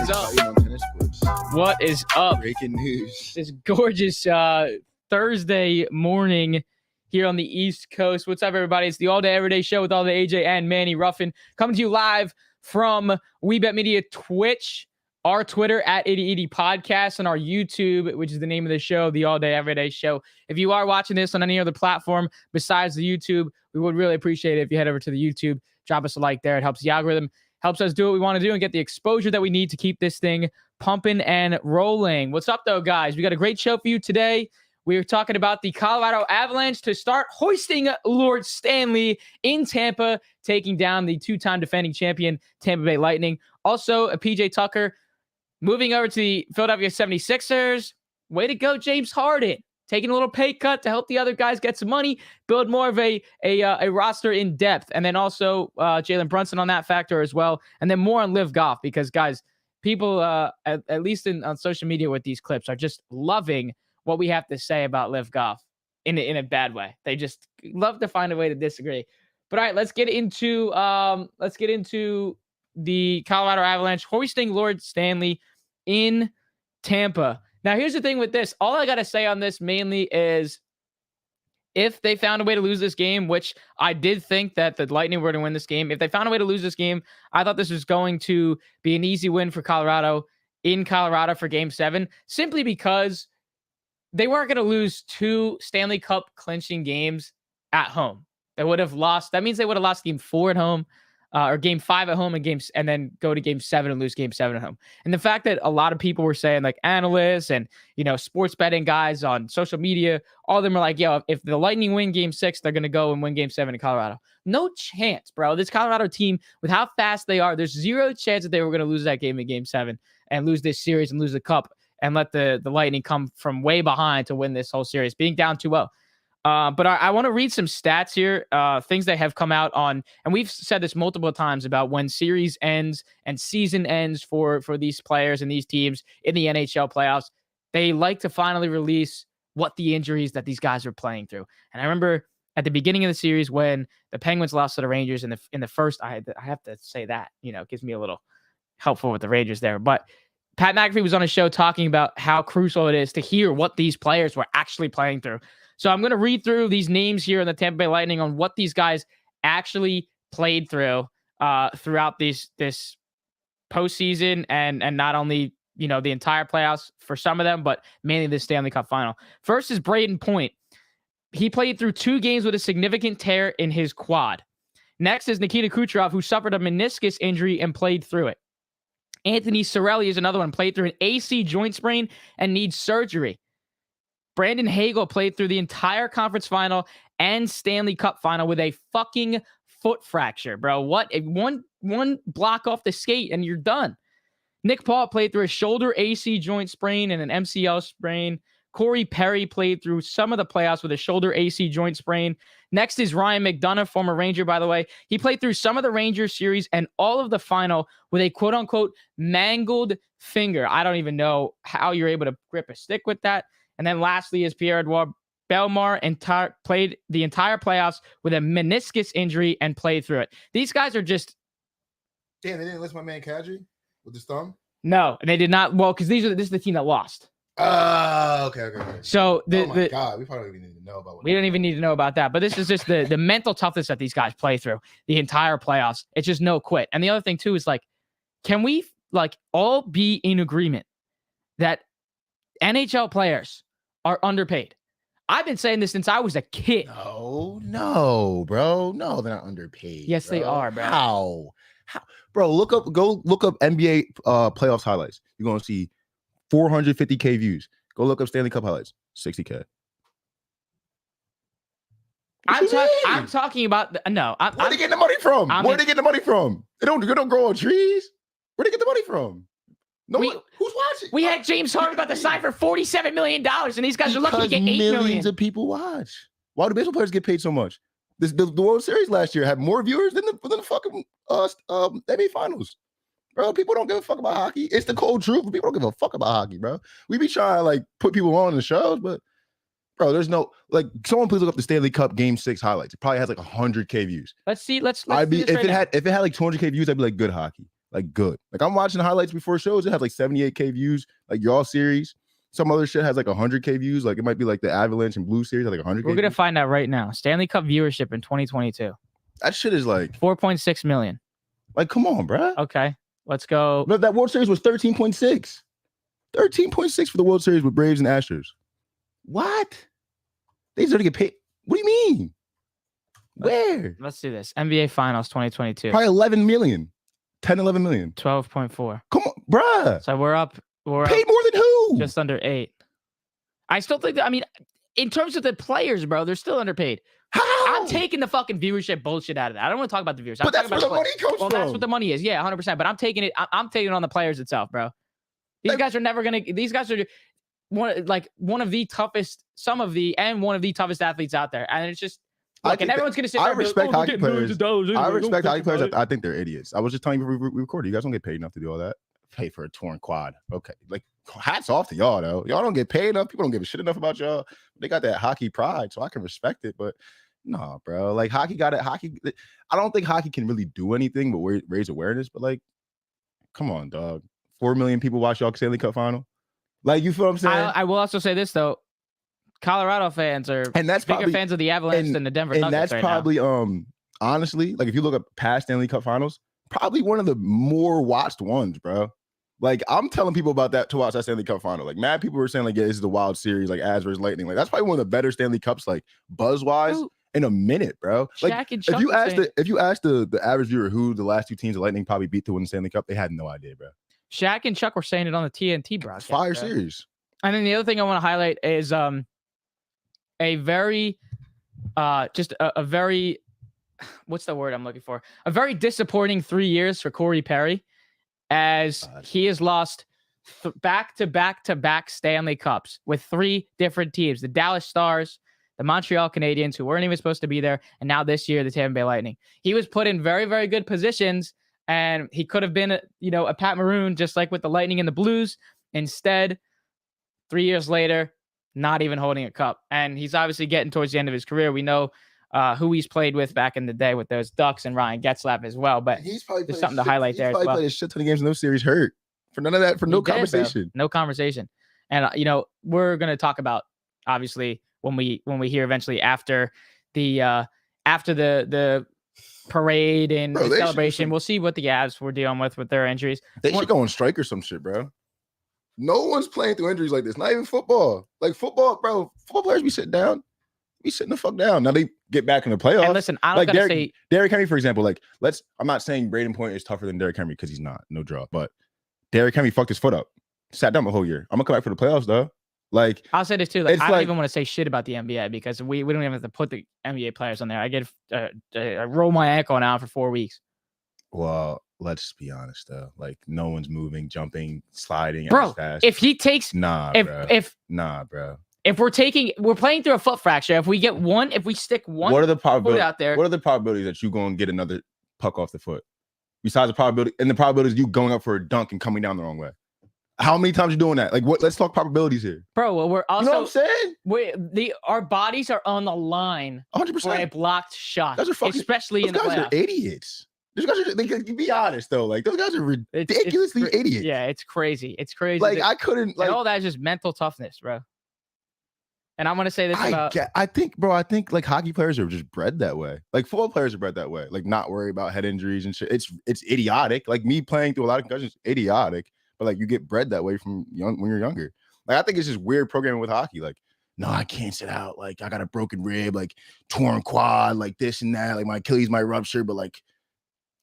is up? What is up? Breaking news. This gorgeous Thursday morning here on the East Coast. What's up, everybody? It's the All Day Everyday Show with all the AJ and Manny Ruffin coming to you live from WeBet Media Twitch, our Twitter at 8080 Podcast, and our YouTube, which is the name of the show, the All Day Everyday Show. If you are watching this on any other platform besides the YouTube, we would really appreciate it if you head over to the YouTube, drop us a like there. It helps the algorithm, helps us do what we want to do and get the exposure that we need to keep this thing pumping and rolling. What's up, though, guys? We got a great show for you today. We're talking about the Colorado Avalanche to start hoisting Lord Stanley in Tampa, taking down the two-time defending champion Tampa Bay Lightning. Also, a PJ Tucker moving over to the Philadelphia 76ers. Way to go, James Harden. Taking a little pay cut to help the other guys get some money, build more of a roster in depth. And then also Jalen Brunson on that factor as well. And then more on LIV Golf because, guys, people, at least on social media with these clips, are just loving what we have to say about LIV Golf in a bad way. They just love to find a way to disagree. But all right, let's get into the Colorado Avalanche hoisting Lord Stanley in Tampa. Now, here's the thing with this. All I got to say on this mainly is if they found a way to lose this game, which I did think that the Lightning were going to win this game. If they found a way to lose this game, I thought this was going to be an easy win for Colorado in Colorado for Game 7, simply because they weren't going to lose two Stanley Cup clinching games at home. They would have lost. That means they would have lost Game 4 at home. Or Game 5 at home and then go to Game 7 and lose Game 7 at home. And the fact that a lot of people were saying, like analysts and, sports betting guys on social media, all of them are like, yo, if the Lightning win Game 6, they're going to go and win Game 7 in Colorado. No chance, bro. This Colorado team, with how fast they are, there's zero chance that they were going to lose that game in Game 7 and lose this series and lose the cup and let the Lightning come from way behind to win this whole series, being down 2-0. But I want to read some stats here, things that have come out on, and we've said this multiple times about when series ends and season ends for these players and these teams in the NHL playoffs. They like to finally release what the injuries that these guys are playing through. And I remember at the beginning of the series when the Penguins lost to the Rangers in the first, I have to say that, it gives me a little helpful with the Rangers there. But Pat McAfee was on a show talking about how crucial it is to hear what these players were actually playing through. So I'm going to read through these names here in the Tampa Bay Lightning on what these guys actually played through throughout this postseason and not only, the entire playoffs for some of them, but mainly the Stanley Cup final. First is Braden Point. He played through 2 games with a significant tear in his quad. Next is Nikita Kucherov, who suffered a meniscus injury and played through it. Anthony Cirelli is another one, played through an AC joint sprain and needs surgery. Brandon Hagel played through the entire conference final and Stanley Cup final with a fucking foot fracture, bro. What? One block off the skate and you're done. Nick Paul played through a shoulder AC joint sprain and an MCL sprain. Corey Perry played through some of the playoffs with a shoulder AC joint sprain. Next is Ryan McDonough, former Ranger, by the way. He played through some of the Rangers series and all of the final with a quote-unquote mangled finger. I don't even know how you're able to grip a stick with that. And then lastly is Pierre-Edouard Bellemare, played the entire playoffs with a meniscus injury and played through it. These guys are just... Damn, they didn't list my man Kadri with his thumb? No, they did not. Well, because this is the team that lost. Okay. So God, we probably don't even need to know about. We don't even need to know about that. But this is just the mental toughness that these guys play through the entire playoffs. It's just no quit. And the other thing too is can we all be in agreement that NHL players are underpaid? I've been saying this since I was a kid. No, bro. No, they're not underpaid. Yes, bro. They are, bro. How? Bro, go look up NBA playoffs highlights. You're gonna see 450K views. Go look up Stanley Cup highlights. 60K. I'm talking about where they getting the money from? Where they getting the money from? They don't grow on trees. Where they get the money from? Who's watching? We had James Harden about to sign for $47 million, and these guys are lucky to get $8 million. Millions of people watch. Why do baseball players get paid so much? The World Series last year had more viewers than the fucking NBA Finals. Bro, people don't give a fuck about hockey. It's the cold truth. People don't give a fuck about hockey, bro. We be trying to put people on the shows, but bro, there's no someone please look up the Stanley Cup Game 6 highlights. It probably has 100K views. Let's see. If it had like 200K views, I'd be like, good hockey. like good. Like I'm watching highlights before shows. It has like 78K views. Like y'all series. Some other shit has like 100K views. Like it might be like the Avalanche and Blue series, like 100K. We're gonna views. find out right now. Stanley Cup viewership in 2022. That shit is like 4.6 million. Like, come on, bro. Okay, let's go. But that World Series was 13.6. 13.6 for the World Series with Braves and Astros. What? They deserve to get paid. What do you mean? Where? Let's do this. NBA Finals 2022. Probably 11 million. 10, 11 million. 12.4. Come on, bruh. So we're up. Paid more than who? Just under 8. I still think that, I mean, in terms of the players, bro, they're still underpaid. How? I'm taking the fucking viewership bullshit out of that. I don't want to talk about the viewers. But that's where the money comes from. Well, that's what the money is. Yeah, 100%. But I'm taking it. I'm taking it on the players itself, bro. These guys are never gonna. These guys are one of the toughest, one of the toughest athletes out there, and it's just. Look, and everyone's gonna say, I respect hockey players. I respect hockey players. I think they're idiots. I was just telling you before we recorded. You guys don't get paid enough to do all that. Pay for a torn quad. Okay, like hats off to y'all though. Y'all don't get paid enough. People don't give a shit enough about y'all. They got that hockey pride, so I can respect it. But no, bro. Like hockey got it. Hockey. I don't think hockey can really do anything but raise awareness. But like, come on, dog. 4 million people watch y'all Stanley Cup final. Like, you feel what I'm saying? I will also say this though. Colorado fans are bigger probably, fans of the Avalanche than the Denver Nuggets. And that's right probably now. Honestly, like if you look up past Stanley Cup finals, probably one of the more watched ones, bro. Like I'm telling people about that to watch that Stanley Cup final. Like mad people were saying like, yeah, this is the wild series, like As versus Lightning. Like that's probably one of the better Stanley Cups, like buzz wise, in a minute, bro. Like if you ask the average viewer who the last two teams of Lightning probably beat to win the Stanley Cup, they had no idea, bro. Shaq and Chuck were saying it on the TNT broadcast. Fire series. And then the other thing I want to highlight is a very just a very what's the word I'm looking for? A very disappointing 3 years for Corey Perry, as he has lost back-to-back Stanley Cups with 3 different teams: the Dallas Stars, the Montreal Canadiens, who weren't even supposed to be there, and now this year the Tampa Bay Lightning. He was put in very, very good positions, and he could have been a Pat Maroon, just like with the Lightning and the Blues. Instead, 3 years later, not even holding a cup. And he's obviously getting towards the end of his career. We know who he's played with back in the day with those Ducks and Ryan Getzlaf as well. But he's probably there's something to highlight there as well. He's probably played a shit ton of games in those series hurt. For none of that, for no conversation. No conversation. And, we're going to talk about, obviously, when we hear eventually after the parade and the celebration, we'll see what the Avs were dealing with their injuries. They should go on strike or some shit, bro. No one's playing through injuries like this. Not even football. Like football, bro. Football players be sitting down. Be sitting the fuck down. Now they get back in the playoffs. And listen, I don't gotta say Derrick Henry, for example. Like, I'm not saying Braden Point is tougher than Derrick Henry because he's not. No draw. But Derrick Henry fucked his foot up. Sat down the whole year. I'm gonna come back for the playoffs though. Like, I'll say this too. Like, I don't even want to say shit about the NBA because we don't even have to put the NBA players on there. I roll my ankle now for 4 weeks. Well, let's be honest though. Like, no one's moving, jumping, sliding, bro. Fast. If he takes bro. If we're playing through a foot fracture, if we stick one, what are the probabilities out there? What are the probabilities that you going to get another puck off the foot? Besides the probability, and the probabilities of you going up for a dunk and coming down the wrong way. How many times you doing that? Like, what? Let's talk probabilities here, bro. Well, we're also, you know what I'm saying? Our bodies are on the line 100% for a blocked shot, those especially in the playoffs. Those guys are idiots. Those guys are. Be honest though, like those guys are ridiculously idiots. Yeah, it's crazy. It's crazy. Like I couldn't. Like all that is just mental toughness, bro. And I'm gonna say this I think like hockey players are just bred that way. Like football players are bred that way. Like not worry about head injuries and shit. It's idiotic. Like me playing through a lot of concussions, idiotic. But like you get bred that way from when you're younger. Like I think it's just weird programming with hockey. Like, no, I can't sit out. Like I got a broken rib, like torn quad, like this and that. Like my Achilles might rupture, but like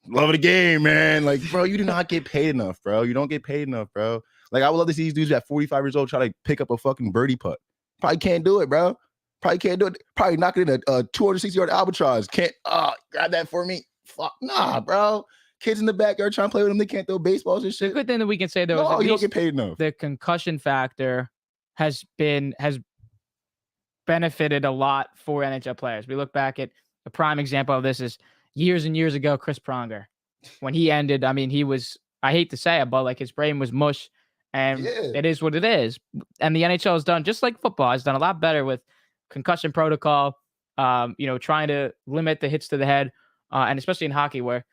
love of the game, man. Like, bro, you do not get paid enough, bro. You don't get paid enough, bro. Like I would love to see these dudes at 45 years old try to pick up a fucking birdie putt. Probably can't do it, bro. Probably can't do it. Probably knock it in a 260-yard albatross. Can't grab that for me. Fuck nah, bro. Kids in the backyard trying to play with them. They can't throw baseballs and shit. The good thing that we can say though is you don't get paid enough. The concussion factor has benefited a lot for NHL players. We look back at a prime example of this is years and years ago, Chris Pronger. When he ended, I mean, he was, I hate to say it, but like his brain was mush. And it is what it is. And the NHL has done, just like football, has done a lot better with concussion protocol, trying to limit the hits to the head, and especially in hockey where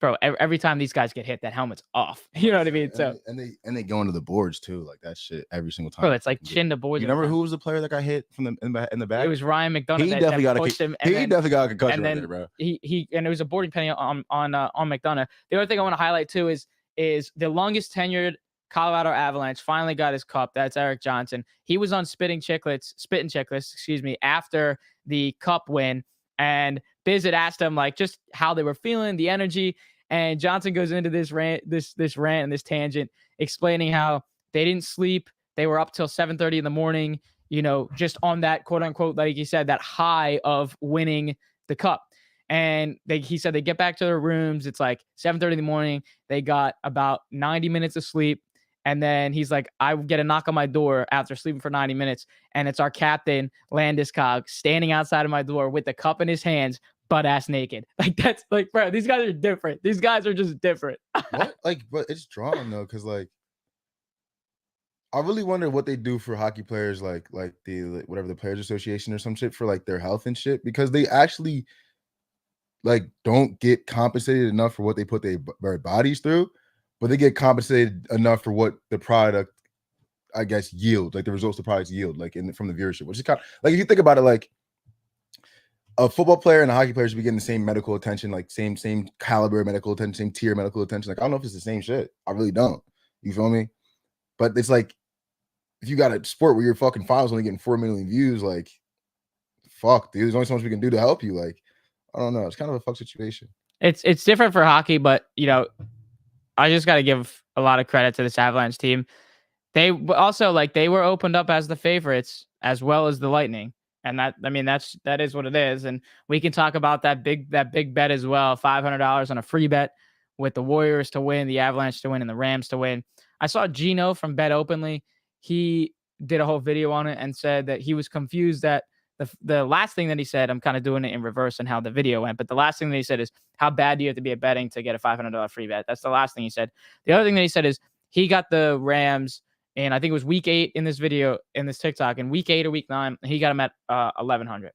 bro, every time these guys get hit, that helmet's off. You know what I mean? So and they go into the boards too, like that shit every single time. bro, it's like chin to boards. You remember who was the player that got hit from in the back? It was Ryan McDonough. He definitely got pushed him. He definitely got a concussion right there, bro. He and it was a boarding penalty on McDonough. The other thing I want to highlight too is the longest tenured Colorado Avalanche finally got his cup. That's Eric Johnson. He was on spitting chicklets, excuse me, after the cup win. And Biz had asked him like just how they were feeling, the energy. And Johnson goes into this rant and this tangent, explaining how they didn't sleep. They were up till 7:30 in the morning, you know, just on that quote unquote, like he said, that high of winning the cup. And he said they get back to their rooms. It's like 7:30 in the morning. They got about 90 minutes of sleep. And then he's like, I get a knock on my door after sleeping for 90 minutes. And it's our captain, Landeskog, standing outside of my door with the cup in his hands, butt ass naked. Like, that's like, bro, these guys are different. These guys are just different. What? Like, but it's drawn though, because like, I really wonder what they do for hockey players, like the whatever the Players Association or some shit for like their health and shit, because they actually like don't get compensated enough for what they put their bodies through, but they get compensated enough for what the product, I guess, yield, like the results the products yield, like from the viewership, which is kind of like, if you think about it, like a football player and a hockey player should be getting the same medical attention, like same caliber medical attention, same tier medical attention. Like, I don't know if it's the same shit. I really don't. You feel me? But it's like, if you got a sport where your fucking file's only getting 4 million views, like, fuck, dude, there's only so much we can do to help you. Like, I don't know. It's kind of a fuck situation. It's different for hockey, but you know, I just got to give a lot of credit to this Avalanche team. They also, like, they were opened up as the favorites as well as the Lightning. And that is what it is. And we can talk about that big bet as well. $500 on a free bet with the Warriors to win, the Avalanche to win, and the Rams to win. I saw Gino from Bet Openly. He did a whole video on it and said that he was confused that the last thing that he said, I'm kind of doing it in reverse and how the video went, but the last thing that he said is, how bad do you have to be at betting to get a $500 free bet? That's the last thing he said. The other thing that he said is he got the Rams, and I think it was week 8 in this video, in this TikTok, in week 8 or week 9, he got him at 1,100.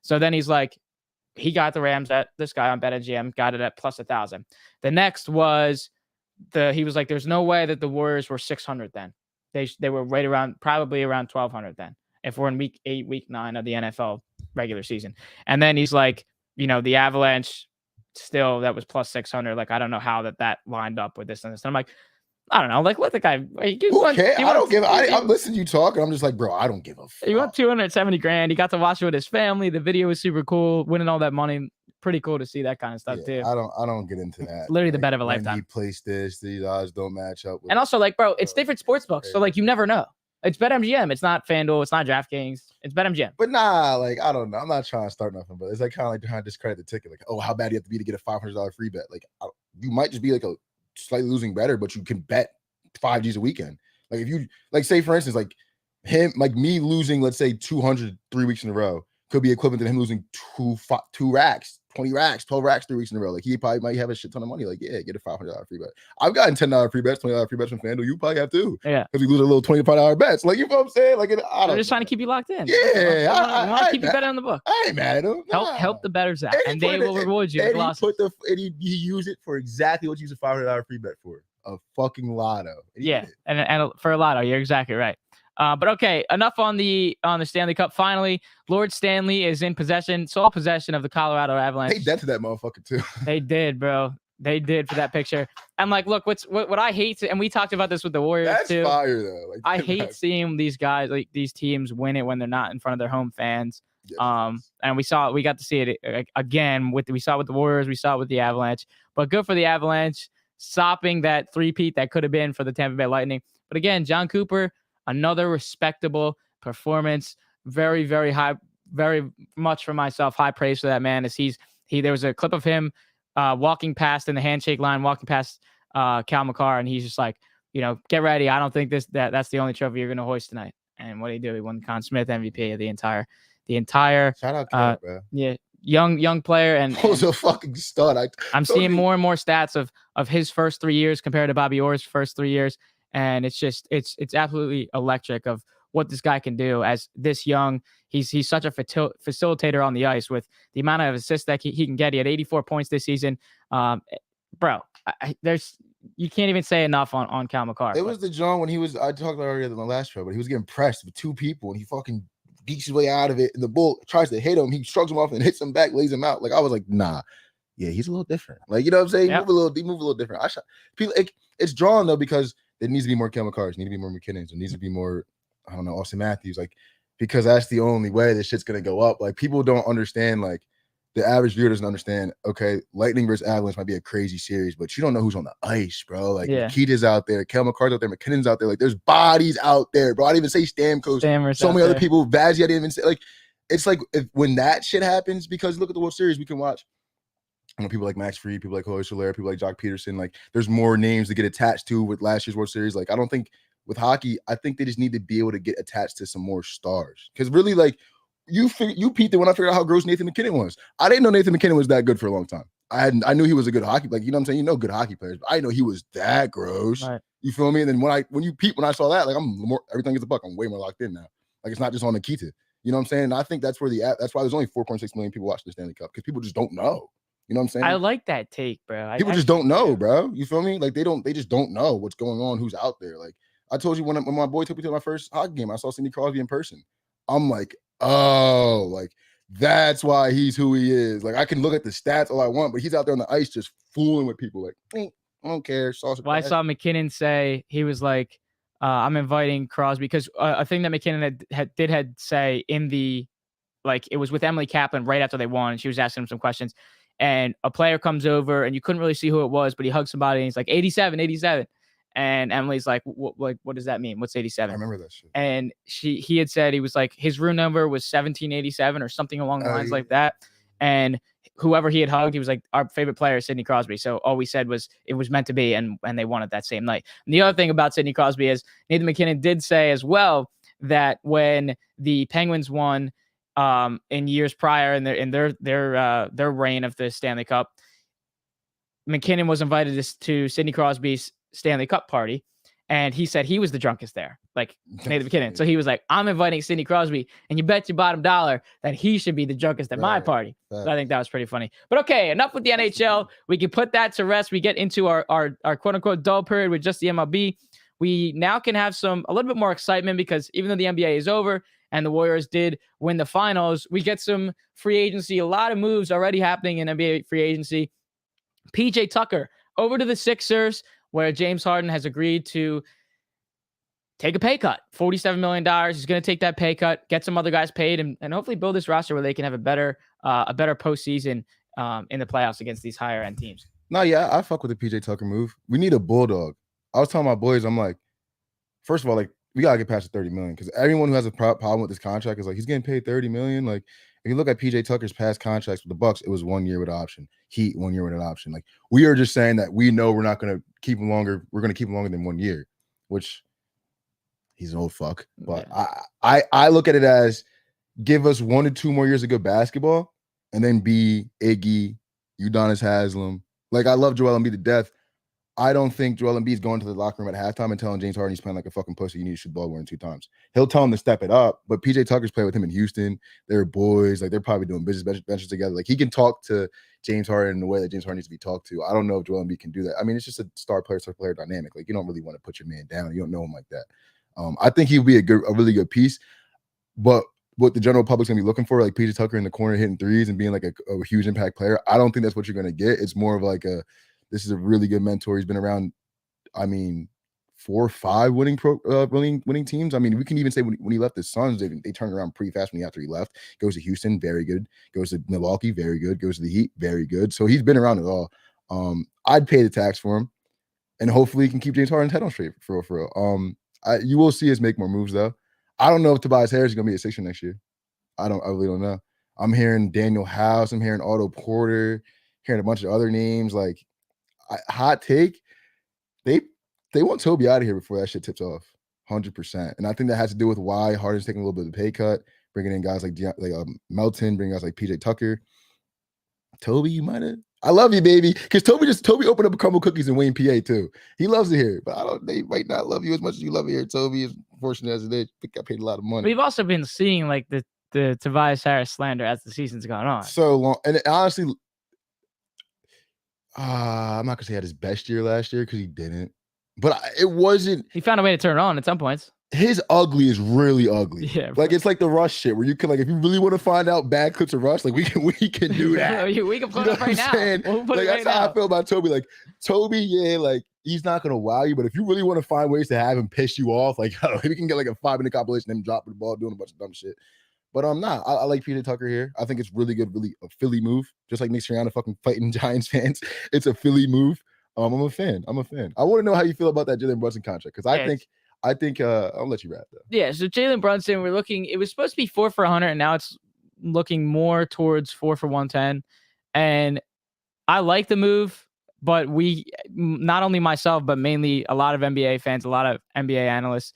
So then he's like, he got the Rams at, this guy on BetMGM got it at plus 1,000. The next was he was like, there's no way that the Warriors were 600 then. They were right around, probably around 1,200 then, if we're in week 8, week 9 of the NFL regular season. And then he's like, you know, the Avalanche still, that was plus 600. Like, I don't know how that lined up with this and this. And I'm like, I don't know. Like, let the guy. I'm listening to you talk, and I'm just like, bro, I don't give a fuck. He won $270,000. He got to watch it with his family. The video was super cool. Winning all that money, pretty cool to see that kind of stuff too. I don't get into that. It's literally the bet of a lifetime. He placed this, these odds don't match up. And also, like, bro, it's different sports books, so like, you never know. It's BetMGM. It's not FanDuel. It's not DraftKings. It's BetMGM. But nah, like, I don't know. I'm not trying to start nothing, but it's like kind of like trying to discredit the ticket. Like, oh, how bad do you have to be to get a $500 free bet? Like, you might just be like a slightly losing better, but you can bet 5 G's a weekend. Like, if you, like, say for instance, like me losing, let's say 200 3 weeks in a row could be equivalent to him losing 2 racks, 20 racks, 12 racks 3 weeks in a row. Like, he probably might have a shit ton of money. Like, yeah, get a $500 free bet. I've gotten $10 free bets, $20 free bets from FanDuel. You probably have too. Yeah. Because we lose a little $25 bets. Like, you know what I'm saying? Like, I'm just trying to keep you locked in. Yeah. I want to keep you betting on the book. I ain't mad at him. Help the bettors out. And they will reward you with losses. He used it for exactly what you use a $500 free bet for. A fucking lotto. Yeah. And for a lotto, you're exactly right. But okay, enough on the Stanley Cup. Finally, Lord Stanley is in sole possession of the Colorado Avalanche. They dented that motherfucker too. They did, bro. They did for that picture. I'm like, look, what I hate and we talked about this with the Warriors. That's too. Fire though. Like, I hate seeing these guys, like these teams, win it when they're not in front of their home fans. Yes. And we got to see it again we saw it with the Warriors, we saw it with the Avalanche. But good for the Avalanche, stopping that three-peat that could have been for the Tampa Bay Lightning. But again, John Cooper, another respectable performance. Very, very high, very much for myself. High praise for that man. There was a clip of him walking past in the handshake line, walking past Cal McCarr, and he's just like, you know, get ready. I don't think that's the only trophy you're going to hoist tonight. And what did he do? He won the Conn Smythe MVP of the entire. Shout out Cal, bro. Yeah. Young player, and was a fucking stud. I'm seeing more and more stats of his first 3 years compared to Bobby Orr's first 3 years. And it's just, it's absolutely electric of what this guy can do as this young. He's such a facilitator on the ice with the amount of assists that he can get. He had 84 points this season. bro, you can't even say enough on Cal McCarr. It was the John when he was. I talked about it already in the last show, but he was getting pressed with 2 people, and he fucking geeks his way out of it. And the bull tries to hit him. He shrugs him off and hits him back, lays him out. Like I was like, nah, yeah, he's a little different. Like you know what I'm saying? He move a little different. People. It's drawn though because there needs to be more Cal McCarrs, need to be more McKinnons, there needs to be more. I don't know, Austin Matthews. Like because that's the only way this shit's gonna go up. Like people don't understand. Like the average viewer doesn't understand. Okay, Lightning versus Avalanche might be a crazy series, but you don't know who's on the ice, bro. Like Nikita's out there, Cal McCarr's out there, McKinnon's out there. Like there's bodies out there, bro. I didn't even say Stamkos. So many other people. Vazzy, I didn't even say. Like it's like when that shit happens, because look at the World Series we can watch. You know, people like Max Fried, people like Hoist, people like Jock Peterson. Like there's more names to get attached to with last year's World Series. Like I don't think with hockey, I think they just need to be able to get attached to some more stars. Because really, like you peeped it when I figured out how gross Nathan McKinnon was. I didn't know Nathan McKinnon was that good for a long time. I knew he was a good hockey, like you know what I'm saying. You know, good hockey players, but I didn't know he was that gross. Right. You feel me? And then when I saw that, like everything is a buck. I'm way more locked in now. Like it's not just on Nikita. You know what I'm saying? And I think that's where that's why there's only 4.6 million people watching the Stanley Cup because people just don't know. You know what I'm saying? I like that take, bro. People just don't know, bro. You feel me? Like they just don't know what's going on, who's out there. Like I told you when my boy took me to my first hockey game, I saw Sidney Crosby in person. I'm like, oh, like that's why he's who he is. Like I can look at the stats all I want, but he's out there on the ice just fooling with people. Like, I don't care. Well, I saw McKinnon say he was like, I'm inviting Crosby because a thing that McKinnon had say in the, like it was with Emily Kaplan right after they won, and she was asking him some questions. And a player comes over and you couldn't really see who it was, but he hugged somebody and he's like, 87, 87. And Emily's like, what does that mean? What's 87? I remember that shit. And he had said he was like, his room number was 1787 or something along the lines like that. And whoever he had hugged, he was like, our favorite player is Sidney Crosby. So all we said was it was meant to be, and they won it that same night. And the other thing about Sidney Crosby is Nathan McKinnon did say as well that when the Penguins won in years prior in their reign of the Stanley Cup, McKinnon was invited to Sidney Crosby's Stanley Cup party, and he said he was the drunkest there, like Nathan McKinnon. So he was like, I'm inviting Sidney Crosby, and you bet your bottom dollar that he should be the drunkest at my party. So I think that was pretty funny. But okay, enough with the NHL. We can put that to rest. We get into our quote unquote dull period with just the MLB. We now can have a little bit more excitement because even though the NBA is over and the Warriors did win the finals, we get some free agency, a lot of moves already happening in NBA free agency. PJ Tucker over to the Sixers, where James Harden has agreed to take a pay cut, $47 million. He's going to take that pay cut, get some other guys paid, and hopefully build this roster where they can have a better postseason in the playoffs against these higher end teams. No, yeah, I fuck with the PJ Tucker move. We need a bulldog. I was telling my boys, I'm like, first of all, like we gotta get past the 30 million because everyone who has a problem with this contract is like he's getting paid 30 million. Like if you look at PJ Tucker's past contracts with the Bucks, it was 1 year with an option. Heat 1 year with an option. Like we are just saying that we know we're not gonna keep him longer. We're gonna keep him longer than 1 year, which he's an old fuck. But yeah. I look at it as give us 1 to 2 more years of good basketball, and then be Iggy, Udonis Haslem. Like I love Joel Embiid to death. I don't think Joel Embiid's going to the locker room at halftime and telling James Harden he's playing like a fucking pussy. You need to shoot the ball 1 or 2 times. He'll tell him to step it up. But PJ Tucker's played with him in Houston. They're boys. Like they're probably doing business ventures together. Like he can talk to James Harden in the way that James Harden needs to be talked to. I don't know if Joel Embiid can do that. I mean, it's just a star player dynamic. Like you don't really want to put your man down. You don't know him like that. I think he'll be a really good piece. But what the general public's gonna be looking for, like PJ Tucker in the corner hitting threes and being like a huge impact player, I don't think that's what you're gonna get. It's more of like this is a really good mentor. He's been around, I mean, 4 or 5 winning teams. I mean, we can even say when he left the Suns, they turned around pretty fast after he left. Goes to Houston, very good. Goes to Milwaukee, very good. Goes to the Heat, very good. So he's been around it all. I'd pay the tax for him, and hopefully he can keep James Harden's head on straight for real. You will see us make more moves though. I don't know if Tobias Harris is gonna be a Sixer next year. I really don't know. I'm hearing Daniel House. I'm hearing Otto Porter. Hearing a bunch of other names. Like hot take. They want Toby out of here before that shit tips off, 100%. And I think that has to do with why Harden's taking a little bit of a pay cut, bringing in guys like Melton, bringing guys like PJ Tucker. Toby, you might have. I love you, baby, because Toby opened up a crumble cookies in Wayne, PA too. He loves it here, but they might not love you as much as you love it here. Toby, as fortunate as it is, I got paid a lot of money. We've also been seeing like the Tobias Harris slander as the season's gone on. So long, and honestly, I'm not gonna say he had his best year last year because he didn't, but it wasn't. He found a way to turn it on at some points. His ugly is really ugly. Yeah, like it's like the Rush shit where you can like if you really want to find out bad clips of Rush, like we can do that. We can put it up right now. We'll put like it that's right how now. I feel about Toby. Like Toby, yeah, like he's not gonna wow you, but if you really want to find ways to have him piss you off, like we can get like a 5-minute compilation of him dropping the ball, doing a bunch of dumb shit. But I'm not. I like Peter Tucker here. I think it's really good, really a Philly move. Just like Nick Sirianni fucking fighting Giants fans. It's a Philly move. I'm a fan. I want to know how you feel about that Jalen Brunson contract because I think I'll let you wrap though. Yeah, so Jalen Brunson, we're looking. It was supposed to be 4 for 100, and now it's looking more towards 4 for 110. And I like the move, but not only myself, but mainly a lot of NBA fans, a lot of NBA analysts.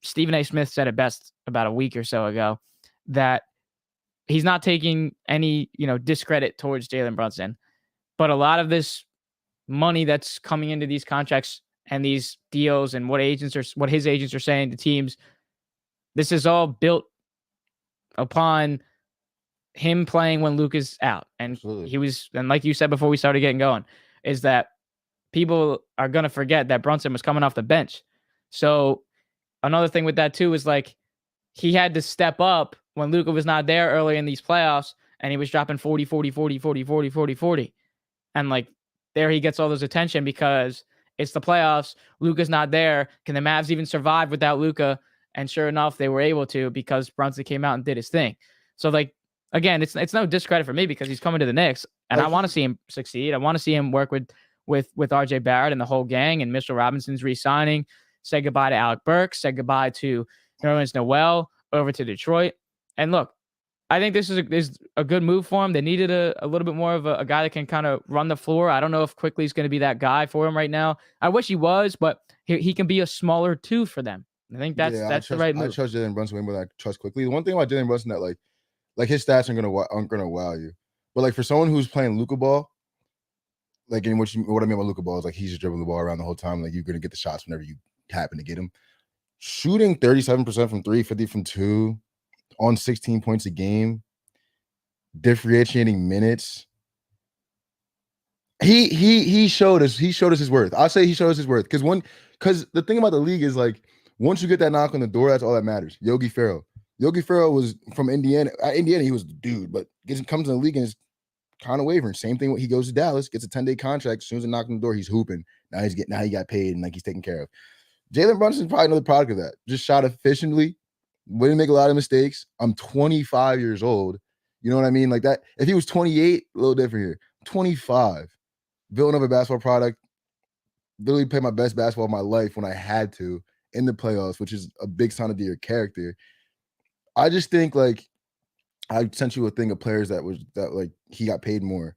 Stephen A. Smith said it best about a week or so ago that he's not taking any discredit towards Jalen Brunson, but a lot of this money that's coming into these contracts and these deals and what his agents are saying to teams, this is all built upon him playing when Luke is out. And Absolutely. and like you said before we started getting going, is that people are going to forget that Brunson was coming off the bench. So another thing with that too is like he had to step up when Luka was not there early in these playoffs and he was dropping 40, 40, 40, 40, 40, 40, 40. And like there he gets all this attention because it's the playoffs. Luka's not there. Can the Mavs even survive without Luka? And sure enough, they were able to because Brunson came out and did his thing. So like, again, it's no discredit for me because he's coming to the Knicks and I want to see him succeed. I want to see him work with RJ Barrett and the whole gang, and Mitchell Robinson's re-signing. Say goodbye to Alec Burks. Say goodbye to Nerlens Noel over to Detroit. And look, I think this is a good move for him. They needed a little bit more of a guy that can kind of run the floor. I don't know if Quickly is going to be that guy for him right now. I wish he was, but he can be a smaller 2 for them. I think that's the right move. I trust Jalen Brunson way more than I trust Quickly. The one thing about Jalen Brunson that like his stats aren't gonna wow you, but like for someone who's playing Luka ball, like in what I mean by Luka ball is like he's just dribbling the ball around the whole time. Like you're gonna get the shots whenever you happen to get him. Shooting 37% from 3, 50 from 2, on 16 points a game, differentiating minutes. He showed us his worth. I'll say he showed us his worth because the thing about the league is like once you get that knock on the door, that's all that matters. Yogi Ferrell was from Indiana. At Indiana, he was the dude, but comes in the league and is kind of wavering. Same thing when he goes to Dallas, gets a 10-day contract. As soon as they knock on the door, he's hooping. Now he got paid and like he's taken care of. Jalen Brunson is probably another product of that. Just shot efficiently, wouldn't make a lot of mistakes. I'm 25 years old. You know what I mean? Like that. If he was 28, a little different here. 25. Villanova basketball product. Literally played my best basketball of my life when I had to in the playoffs, which is a big sign of your character. I just think like I sent you a thing of players that like he got paid more.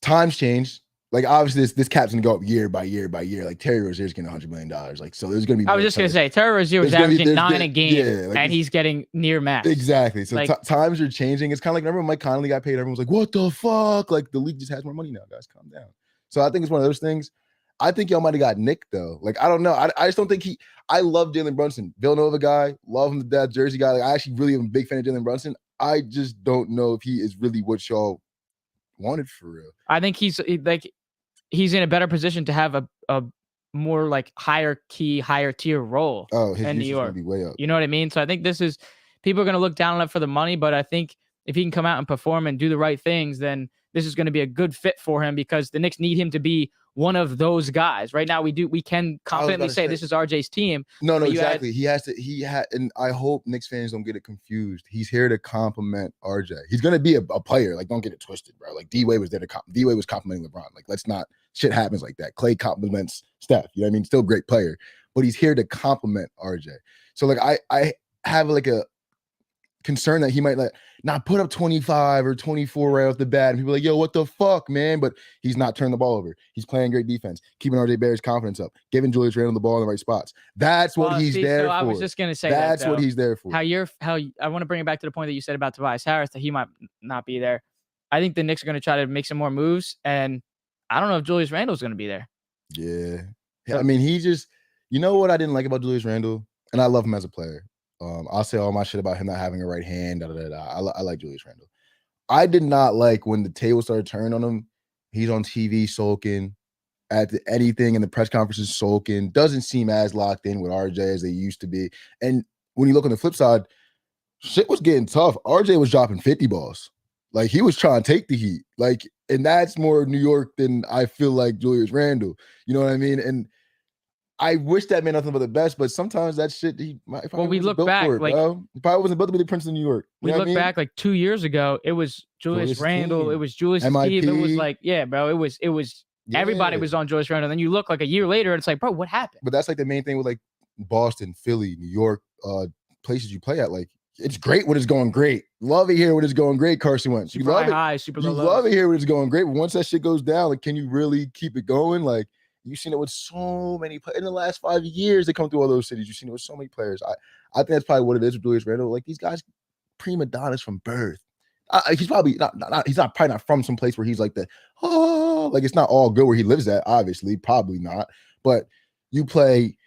Times changed. Like obviously this cap's gonna go up year by year by year. Like Terry Rozier's getting $100 million. Like so there's gonna be. I was just gonna say Terry Rozier was averaging 9 a game, and he's getting near max. Exactly. So times are changing. It's kind of like remember when Mike Conley got paid. Everyone was like, "What the fuck?" Like the league just has more money now. Guys, calm down. So I think it's one of those things. I think y'all might have got Nick though. Like I don't know. I just don't think he. I love Jalen Brunson, Villanova guy, love him to death, Jersey guy. Like I actually really am a big fan of Jalen Brunson. I just don't know if he is really what y'all wanted for real. I think he's in a better position to have a more like higher tier role in New York. Be way up. You know what I mean? So I think people are going to look down on it for the money, but I think if he can come out and perform and do the right things, then this is going to be a good fit for him because the Knicks need him to be one of those guys. Right now, we can confidently say this is RJ's team. No, exactly. And I hope Knicks fans don't get it confused. He's here to compliment RJ. He's going to be a player. Like, don't get it twisted, bro. Like, D-Wade was there D-Wade was complimenting LeBron. Like, let's not, shit happens like that. Clay compliments Steph. You know what I mean? Still a great player, but he's here to compliment RJ. So, like, I have like a concern that he might not put up 25 or 24 right off the bat. And people are like, yo, what the fuck, man? But he's not turning the ball over. He's playing great defense, keeping RJ Barrett's confidence up, giving Julius Randle the ball in the right spots. That's what he's there for. I was just going to say that's what he's there for. I want to bring it back to the point that you said about Tobias Harris, that he might not be there. I think the Knicks are going to try to make some more moves. And I don't know if Julius Randle's going to be there. Yeah. I mean, you know what I didn't like about Julius Randle? And I love him as a player. I'll say all my shit about him not having a right hand. I like Julius Randle. I did not like when the table started turning on him. He's on TV sulking, anything in the press conferences sulking. Doesn't seem as locked in with RJ as they used to be. And when you look on the flip side, shit was getting tough. RJ was dropping 50 balls. Like, he was trying to take the heat. Like, and that's more New York than I feel like Julius Randle. You know what I mean? And I wish that meant nothing but the best, but sometimes that shit, we look back, it, like, bro. He probably wasn't built to be the Prince of New York. We look back like 2 years ago, it was Julius Randle, it was Julius' team. It was like, yeah, bro, it was everybody was on Julius Randle. Then you look like a year later, and it's like, bro, what happened? But that's like the main thing with like Boston, Philly, New York, places you play at. Like, it's great when it's going great. Love it here when it's going great, Carson Wentz. You love it. High, super low. You love it here when it's going great. But once that shit goes down, like, can you really keep it going? Like, you've seen it with so many players in the last 5 years. They come through all those cities. You've seen it with so many players. I think that's probably what it is with Julius Randle. Like, these guys, prima donnas from birth. He's probably not. He's probably not from some place where he's like like it's not all good where he lives at. Obviously, probably not. But you play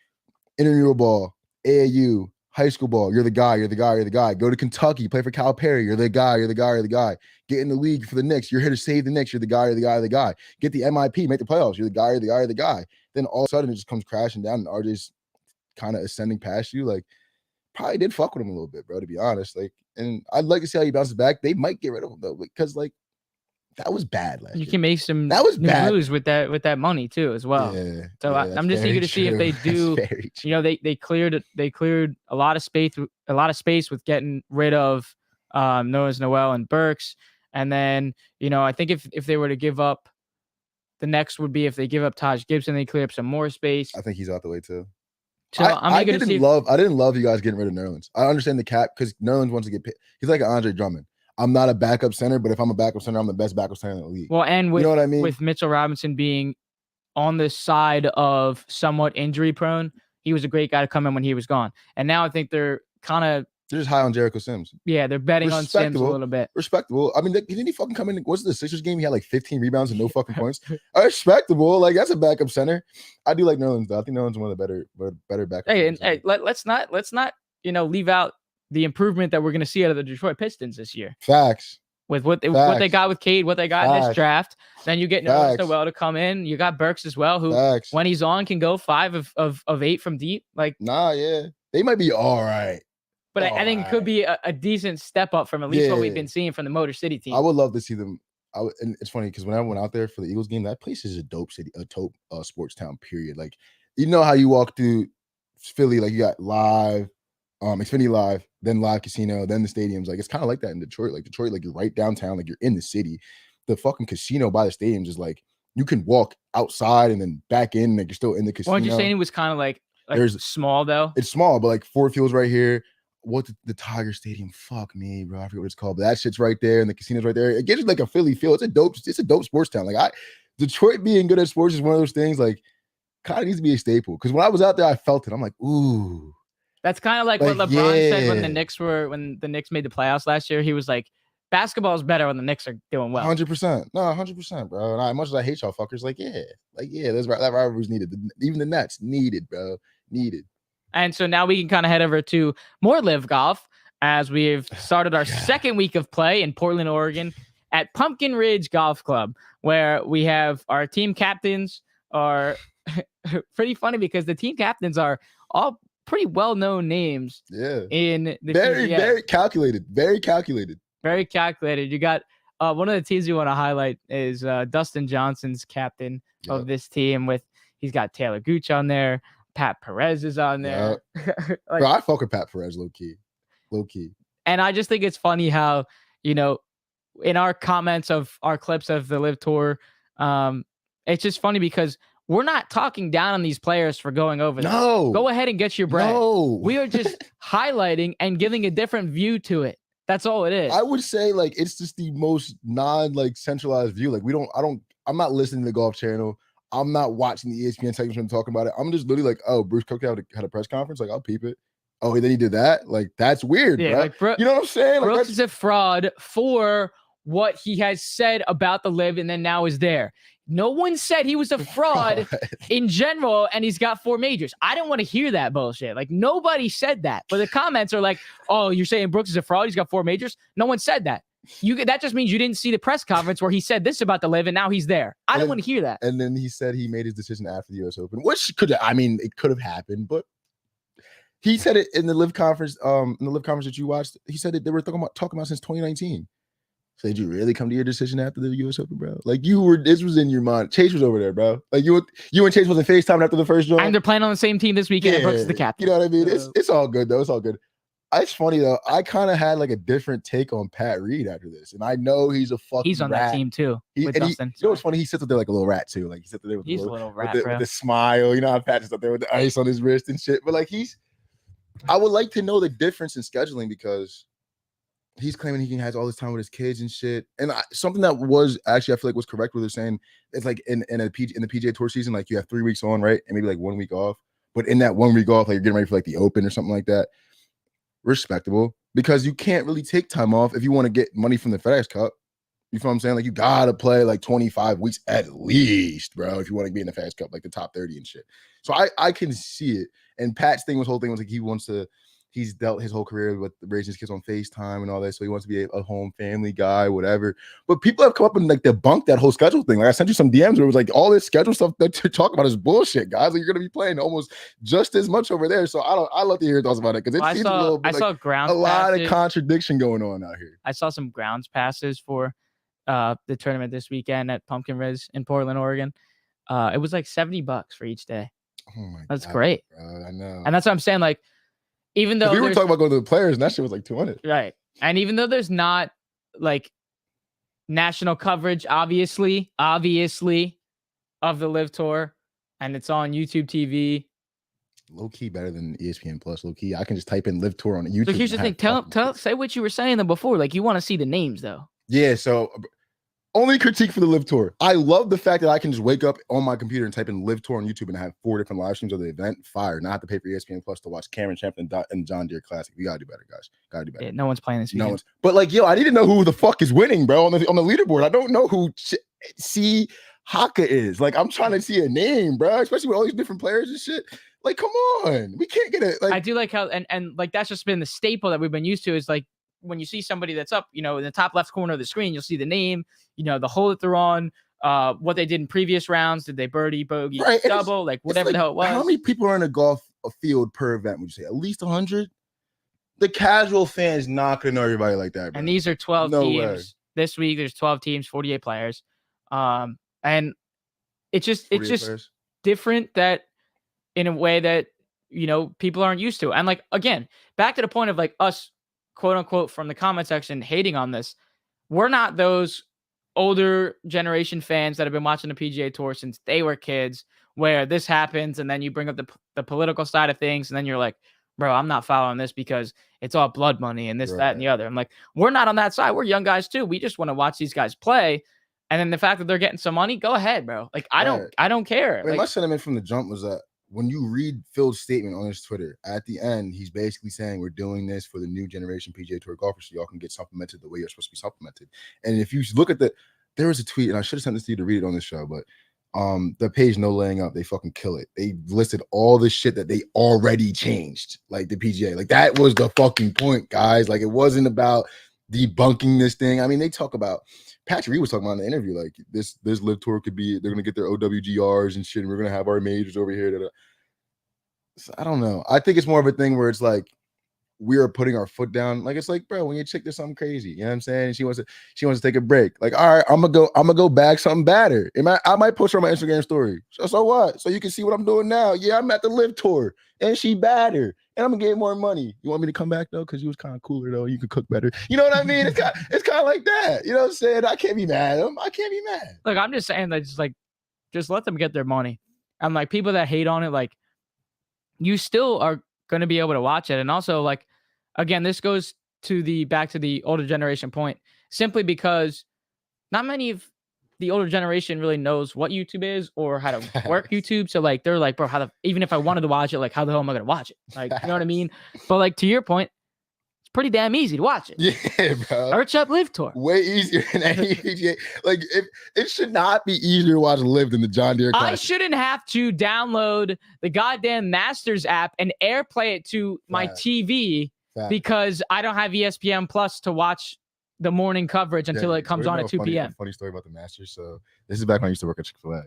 intramural ball, AAU, high school ball. You're the guy. You're the guy. You're the guy. Go to Kentucky, play for Calipari. You're the guy. You're the guy. You're the guy. Get in the league for the Knicks. You're here to save the Knicks. You're the guy. You're the guy. You're the guy. Get the MIP. Make the playoffs. You're the guy. You're the guy. You're the guy. Then all of a sudden it just comes crashing down, and RJ's kind of ascending past you. Like, probably did fuck with him a little bit, bro, to be honest. Like, and I'd like to see how he bounces back. They might get rid of him though, because like that was bad last year. You can make some moves with that money too as well. Yeah. So I'm just eager to see if they do. You know, they cleared a lot of space with getting rid of Noah's Noel and Burks, and then I think if they were to give up, the next would be if they give up Taj Gibson, they clear up some more space. I think he's out the way too. So I didn't love you guys getting rid of Nerlens. I understand the cap because Nerlens wants to get paid. He's like an Andre Drummond. I'm not a backup center, but if I'm a backup center, I'm the best backup center in the league. Well, and with, you know what I mean? With Mitchell Robinson being on the side of somewhat injury prone, he was a great guy to come in when he was gone. And now I think they're just high on Jericho Sims. Yeah, they're betting on Sims a little bit. Respectable. I mean, didn't he fucking come in? What's the Sixers game? He had like 15 rebounds and no fucking points. Respectable. Like, that's a backup center. I do like Nerlens though. I think Nerlens is one of the better backup. Hey, let's not leave out the improvement that we're going to see out of the Detroit Pistons this year. Facts. With what they got with Cade, what they got in this draft, then you get Nerlens Noel to come in. You got Burks as well, who when he's on can go 5 of 8 from deep. Like, they might be all right. But I think it could be a decent step up from at least what we've been seeing from the Motor City team. I would love to see them. And it's funny because when I went out there for the Eagles game, that place is a dope city, a dope sports town, period. Like, you know how you walk through Philly, like you got Live, Xfinity Live, then Live Casino, then the stadiums. Like, it's kind of like that in Detroit. Like, Detroit, like, you're right downtown, like you're in the city. The fucking casino by the stadiums is like, you can walk outside and then back in, like you're still in the casino. Weren't you saying it was kind of like there's small though? It's small, but like Ford Field's right here. What the Tiger Stadium? Fuck me, bro. I forget what it's called, but that shit's right there, and the casino's right there. It gives you like a Philly feel. It's a dope sports town. Like, Detroit being good at sports is one of those things. Like, kind of needs to be a staple. Because when I was out there, I felt it. I'm like, ooh. That's kind of like what LeBron said when the Knicks made the playoffs last year. He was like, basketball is better when the Knicks are doing well. 100%. No, 100%, bro. And as much as I hate y'all fuckers, that rivalry's needed. Even the Nets needed, bro. Needed. And so now we can kind of head over to more LIV golf as we've started our second week of play in Portland, Oregon at Pumpkin Ridge Golf Club, where we have our team captains are pretty funny because the team captains are all pretty well-known names. Yeah. In the very calculated. Very calculated. Very calculated. You got one of the teams you want to highlight is Dustin Johnson's captain of this team. He's got Taylor Gooch on there. Pat Perez is on there. Bro, I fuck with Pat Perez low key. And I just think it's funny how, in our comments of our clips of the LIV Tour, it's just funny because we're not talking down on these players for going over there. No. Go ahead and get your bread. No. We are just highlighting and giving a different view to it. That's all it is. I would say like it's just the most centralized view. Like I'm not listening to the Golf Channel. I'm not watching the ESPN segments when I'm talking about it. I'm just literally like, oh, Bruce Cook had a press conference. Like, I'll peep it. Oh, then he did that. Like, that's weird, bro. Like, you know what I'm saying? Like, Brooks is a fraud for what he has said about the LIV, and then now is there. No one said he was a fraud in general, and he's got 4 majors. I didn't want to hear that bullshit. Like, nobody said that. But the comments are like, oh, you're saying Brooks is a fraud? He's got 4 majors? No one said that. that just means you didn't see the press conference where he said this about the LIV, and now he's there. I don't want to hear that. And then he said he made his decision after the U.S. Open, which it could have happened, but he said it in the LIV conference. In the LIV conference that you watched, he said that they were talking about since 2019. So did you really come to your decision after the U.S. Open, bro? Like this was in your mind. Chase was over there, bro. Like you and Chase wasn't FaceTime after the first draw. And they're playing on the same team this weekend. Yeah, and Brooks is the captain. You know what I mean? It's all good though. It's all good. It's funny though. I kind of had like a different take on Pat Reed after this, and I know he's a fucking. He's on rat. That team too. With Dustin. You know what's funny? He sits up there like a little rat too. Like he sits up there with he's a little rat, with the smile. You know how Pat is up there with the ice on his wrist and shit. But like I would like to know the difference in scheduling because he's claiming he has all this time with his kids and shit. And something that was actually I feel like was correct. Where they're saying it's like in the PGA Tour season, like you have 3 weeks on, right, and maybe like 1 week off. But in that 1 week off, like you're getting ready for like the Open or something like that. Respectable, because you can't really take time off if you want to get money from the FedEx Cup. You feel what I'm saying? Like you gotta play like 25 weeks at least, bro, if you want to be in the FedEx Cup, like the top 30 and shit. So I can see it. And Pat's whole thing was like he's dealt his whole career with raising his kids on FaceTime and all that. So he wants to be a home family guy, whatever. But people have come up and like debunked that whole schedule thing. Like I sent you some DMs where it was like all this schedule stuff that you're talking about is bullshit, guys. Like you're gonna be playing almost just as much over there. So I love to hear your thoughts about it because it seems a lot of contradiction going on out here. I saw some grounds passes for the tournament this weekend at Pumpkin Riz in Portland, Oregon. It was like $70 for each day. Oh my God, that's great. Bro, I know. And that's what I'm saying. Like, even though we were talking about going to the players and that shit was like 200. Right. And even though there's not like national coverage, obviously of the LIV Tour, and it's on YouTube TV. Low key better than ESPN Plus. Low key, I can just type in LIV Tour on YouTube. So here's the thing. Say what you were saying though before. Like you want to see the names though. Yeah. So only critique for the LIV Tour. I love the fact that I can just wake up on my computer and type in LIV Tour on YouTube and have 4 different live streams of the event. Fire. Not have to pay for ESPN Plus to watch Cameron Champion and John Deere Classic. We gotta do better, guys. Gotta do better. Yeah, no one's playing this weekend. No one's. But like, yo, I need to know who the fuck is winning, bro, on the leaderboard. I don't know who C Haka is. Like, I'm trying to see a name, bro, especially with all these different players and shit. Like, come on, we can't get it. Like, I do like how and like that's just been the staple that we've been used to is like. When you see somebody that's up, in the top left corner of the screen, you'll see the name, the hole that they're on, what they did in previous rounds. Did they birdie, bogey, double, like whatever the hell it was. How many people are in a field per event, would you say? At least 100? The casual fan is not going to know everybody like that, bro. And these are 12 teams. This week, there's 12 teams, 48 players. And it's just different that in a way that, people aren't used to. And like, again, back to the point of like us, quote unquote, from the comment section hating on this. We're not those older generation fans that have been watching the PGA Tour since they were kids where this happens and then you bring up the political side of things and then you're like, bro, I'm not following this because it's all blood money and this, that, and the other. I'm like, we're not on that side. We're young guys too. We just want to watch these guys play. And then the fact that they're getting some money, go ahead, bro. Like, I don't care. I mean, my sentiment from the jump was that when you read Phil's statement on his Twitter, at the end, he's basically saying we're doing this for the new generation PGA Tour golfers so y'all can get supplemented the way you're supposed to be supplemented. And if you look at there was a tweet, and I should have sent this to you to read it on this show, but the page No Laying Up, they fucking kill it. They listed all the shit that they already changed, like the PGA. Like that was the fucking point, guys. Like it wasn't about debunking this thing. I mean, they talk about Patrick Reed was talking about in the interview, like this LIV Tour could be, they're gonna get their OWGRs and shit, and we're gonna have our majors over here. So I don't know. I think it's more of a thing where it's like we are putting our foot down. Like it's like, bro, when your chick does something crazy, you know what I'm saying? And she wants to take a break. Like, all right, I'm gonna go bag something badder. I might post her on my Instagram story. So what? So you can see what I'm doing now. Yeah, I'm at the LIV Tour, and she badder, and I'm gonna get more money. You want me to come back though? Because you was kind of cooler though. You could cook better. You know what I mean? It's kind of like that. You know what I'm saying? I can't be mad at him. I can't be mad. Look, I'm just saying that just let them get their money. And like people that hate on it, like you still are gonna be able to watch it. And also, like, again, this goes to back to the older generation point, simply because not many of the older generation really knows what YouTube is or how to work YouTube. So like, they're like, bro, even if I wanted to watch it, like, how the hell am I going to watch it? Like, you know what I mean? But like, to your point, it's pretty damn easy to watch it. Yeah, bro. Search up LIV Tour. Way easier than any PGA. Like, it should not be easier to watch LIV than the John Deere Classic. I shouldn't have to download the goddamn Masters app and AirPlay it to my TV because I don't have ESPN Plus to watch the morning coverage until it comes on at 2 p.m. Funny story about the Masters. So this is back when I used to work at Chick-fil-A.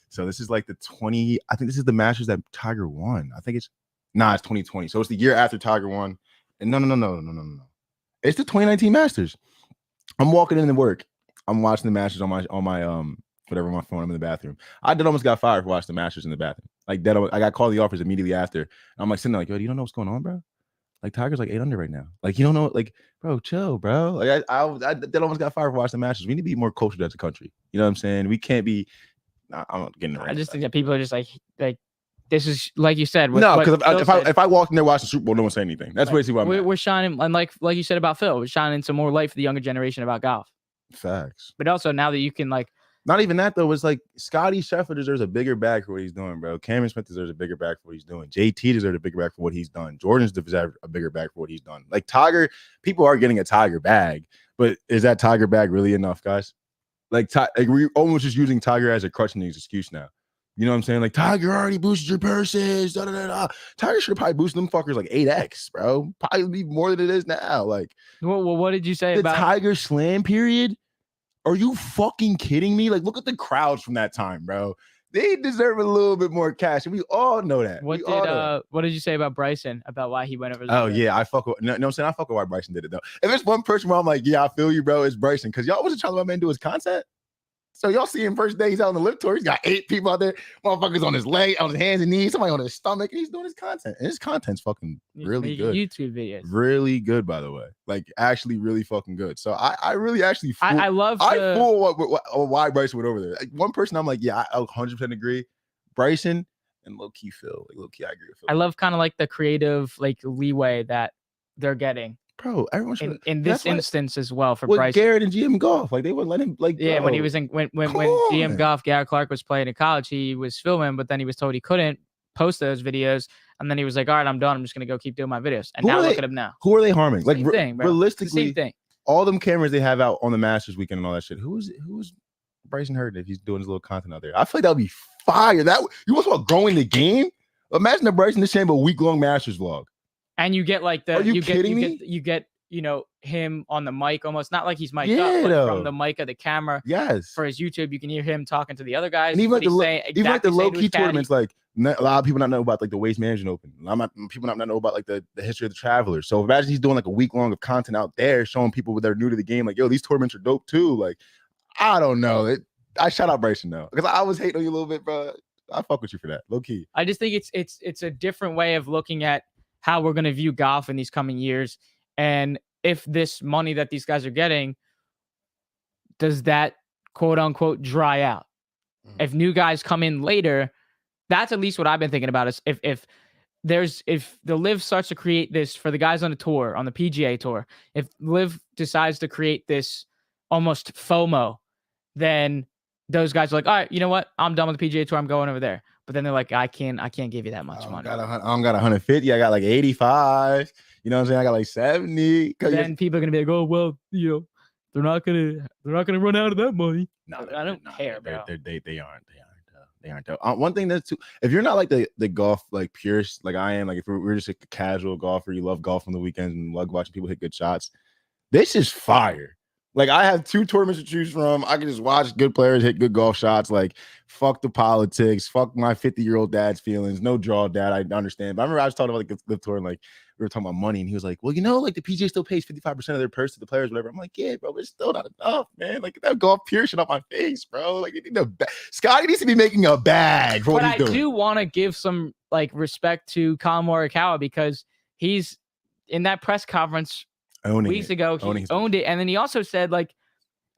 So this is like the 20. I think this is the Masters that Tiger won. I think it's 2020. So it's the year after Tiger won. And no. It's the 2019 Masters. I'm walking in to work. I'm watching the Masters on my whatever my phone. I'm in the bathroom. I did almost got fired for watching the Masters in the bathroom. Like that, I got called the office immediately after. And I'm like sitting there like, yo, you don't know what's going on, bro? Like Tiger's like 8 under right now. Like you don't know, like bro, chill, bro. Like I did almost got fired for watching the Masters. We need to be more cultured as a country. You know what I'm saying? We can't be. I'm not getting it right. I just think that people are just like this is like you said. No, because if I walked in there watching the Super Bowl, no one say anything. That's basically what we're shining, and like you said about Phil, we're shining some more light for the younger generation about golf. Facts. But also now that you can like. Not even that though. It's like Scotty Scheffler deserves a bigger bag for what he's doing, bro. Cameron Smith deserves a bigger bag for what he's doing. JT deserves a bigger bag for what he's done. Jordan's deserves a bigger bag for what he's done. Like Tiger, people are getting a Tiger bag, but is that Tiger bag really enough, guys? Like we're almost just using Tiger as a crutch and excuse now. You know what I'm saying? Like Tiger already boosted your purses. Tiger should have probably boosted them fuckers like 8x, bro. Probably more than it is now. Like, well, what did you say the about Tiger Slam period? Are you fucking kidding me? Like, look at the crowds from that time, bro. They deserve a little bit more cash, and we all know that. What did you say about Bryson? About why he went over? Oh yeah, I fuck with. No, I'm saying I fuck with why Bryson did it though. If there's one person where I'm like, yeah, I feel you, bro, it's Bryson, because y'all wasn't trying to let my man do his content. So y'all see him first day he's out on the LIV tour. He's got 8 people out there, motherfuckers on his leg, on his hands and knees, somebody on his stomach, and he's doing his content. And his content's fucking really good. YouTube videos, really good, by the way. Like actually, really fucking good. So I really actually, I love. I fool why Bryson went over there. Like, one person, I'm like, yeah, I 100% agree. Bryson and low key Phil. Like low key, I agree with Phil. I love kind of like the creative like leeway that they're getting. Bro, everyone should in this instance as well for with Bryson. Garrett and GM Golf, like they wouldn't let him. Like yeah, when he was in when GM Golf, Garrett Clark was playing in college, he was filming, but then he was told he couldn't post those videos, and then he was like, "All right, I'm done. I'm just gonna go keep doing my videos." And now look at him now. Who are they harming? Like realistically, same thing. All them cameras they have out on the Masters weekend and all that shit. Who's Bryson Hurd if he's doing his little content out there? I feel like that would be fire. That you want to talk growing the game? Imagine the Bryson December week-long Masters vlog. And you get like the Are you kidding me? You get him on the mic, almost not like he's mic'd up, but from the mic of the camera. Yes. For his YouTube, you can hear him talking to the other guys. And even like the low key tournaments, like a lot of people not know about like the Waste Management Open. People not know about like the history of the Travelers. So imagine he's doing like a week long of content out there, showing people that are new to the game, like, yo, these tournaments are dope too. Like, I don't know. I shout out Bryson though, because I was hating on you a little bit, bro. I fuck with you for that, low key. I just think it's a different way of looking at how we're gonna view golf in these coming years, and if this money that these guys are getting, does that quote unquote dry out? Mm-hmm. If new guys come in later, that's at least what I've been thinking about. Is if the LIV starts to create this for the guys on the tour, on the PGA tour, if LIV decides to create this almost FOMO, then those guys are like, all right, you know what? I'm done with the PGA tour. I'm going over there. But then they're like, I can't give you that much money. I don't got 150. I got like 85. You know what I'm saying? I got like 70. Then people are gonna be like, oh well, they're not gonna run out of that money. No, I don't care, bro. They aren't though. One thing that's too, if you're not like the golf like purist like I am, like if we're just like a casual golfer, you love golf on the weekends and love watching people hit good shots. This is fire. Like I have 2 tournaments to choose from. I can just watch good players hit good golf shots. Like fuck the politics. Fuck my 50-year-old dad's feelings. No draw, dad. I understand. But I remember I was talking about like the tour and like we were talking about money, and he was like, "Well, like the PGA still pays 55% of their purse to the players, whatever." I'm like, "Yeah, bro, but it's still not enough, man. Like that golf pure shit off my face, bro. Like Scotty needs to be making a bag for what he's doing." But I do want to give some like respect to Colin Morikawa, because he's in that press conference weeks ago. He owned it, and then he also said like,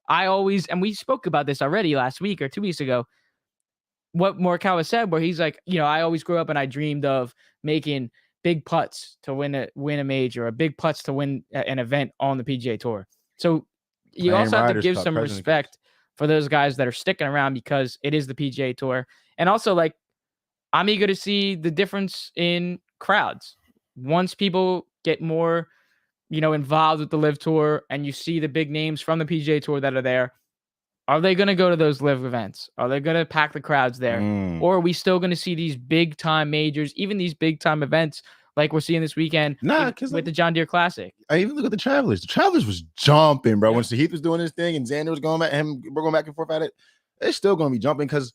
and we spoke about this already last week or 2 weeks ago. What Morikawa said, where he's like, I always grew up and I dreamed of making big putts to win a major, or big putts to win an event on the PGA Tour. So you also have to give some respect for those guys that are sticking around, because it is the PGA Tour. And also, like, I'm eager to see the difference in crowds once people get more, involved with the LIV Tour, and you see the big names from the PGA Tour that are there. Are they going to go to those LIV events? Are they going to pack the crowds there? Or are we still going to see these big time majors, even these big time events like we're seeing this weekend with the John Deere Classic. I even look at the Travelers. The Travelers was jumping, bro. When Sahith was doing his thing and Xander was going at him, we're going back and forth at it. They're still going to be jumping because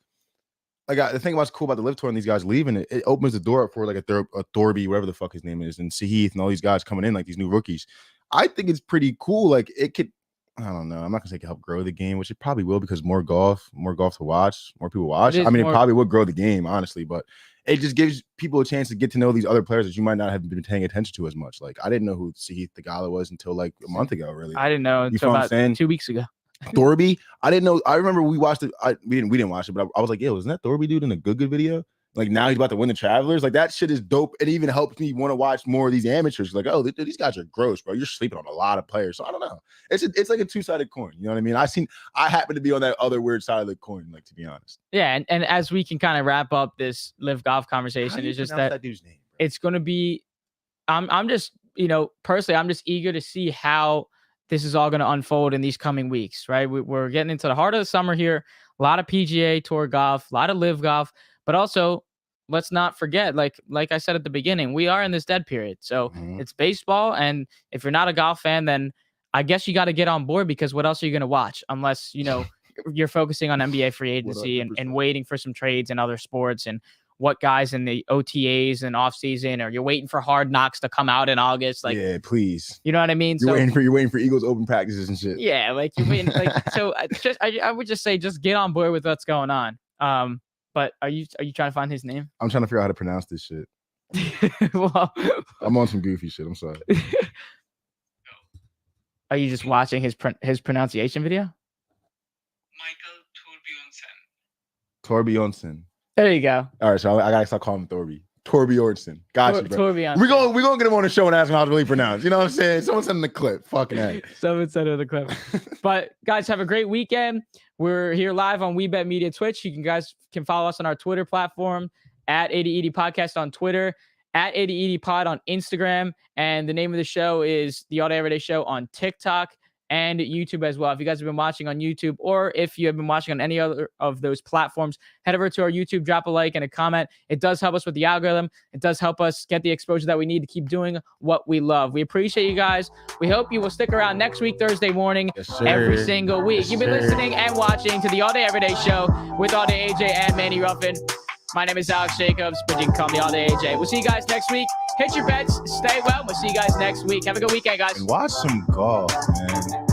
the thing what's cool about the LIV Tour and these guys leaving it opens the door up for like a Thorby, whatever the fuck his name is, and Sahith and all these guys coming in, like these new rookies. I think it's pretty cool. Like it could, I don't know. I'm not gonna say it could help grow the game, which it probably will because more golf to watch, more people watch. I mean, it probably would grow the game, honestly, but it just gives people a chance to get to know these other players that you might not have been paying attention to as much. Like I didn't know who Sahith Theegala was until like a month ago, really. I didn't know until about 2 weeks ago. Thorby, I didn't know. I remember we watched it. We didn't watch it, but I was like, yo, isn't that Thorby dude in a good video? Like now he's about to win the Travelers. Like that shit is dope. It even helps me want to watch more of these amateurs. Like, oh, these guys are gross, bro. You're sleeping on a lot of players. So I don't know. It's like a two-sided coin. You know what I mean? I happen to be on that other weird side of the coin, like to be honest. Yeah, and as we can kind of wrap up this LIV Golf conversation, it's just that dude's name, bro? It's gonna be. I'm just, personally, I'm just eager to see how this is all going to unfold in these coming weeks, right? We're getting into the heart of the summer here. A lot of PGA Tour golf, a lot of LIV golf, but also let's not forget, like I said at the beginning, we are in this dead period. So it's baseball, and if you're not a golf fan, then I guess you got to get on board because what else are you going to watch unless you're focusing on NBA free agency and waiting for some trades in other sports and what guys in the OTAs and off season, or you're waiting for Hard Knocks to come out in August. Like, yeah, please. You know what I mean? You're waiting for Eagles open practices and shit. Yeah, like you're waiting. So I would just say just get on board with what's going on. But are you trying to find his name? I'm trying to figure out how to pronounce this shit. Well, I'm on some goofy shit. I'm sorry. Are you just watching his pronunciation video? Michael Torbjornsson. There you go. All right, so I gotta stop calling him Thorby. Torbjornsson. Gotcha, bro. Torbjornsson. We're gonna get him on the show and ask him how to really pronounce. You know what I'm saying? Someone send him the clip. Fucking A. Someone send him the clip. But guys, have a great weekend. We're here live on WeBet Media Twitch. You guys can follow us on our Twitter platform at 8080 Podcast on Twitter, at 8080 Pod on Instagram, and the name of the show is the All Day Everyday Show on TikTok and YouTube as well. If you guys have been watching on YouTube, or if you have been watching on any other of those platforms, head over to our YouTube, drop a like and a comment. It does help us with the algorithm. It does help us get the exposure that we need to keep doing what we love. We appreciate you guys. We hope you will stick around next week, Thursday morning, every single week. You've been listening and watching to the All Day Everyday Show with All Day AJ and Manny Ruffin. My name is Alex Jacobs, but you can call me All Day AJ. We'll see you guys next week. Hit your bets. Stay well. We'll see you guys next week. Have a good weekend, guys. And watch some golf, man.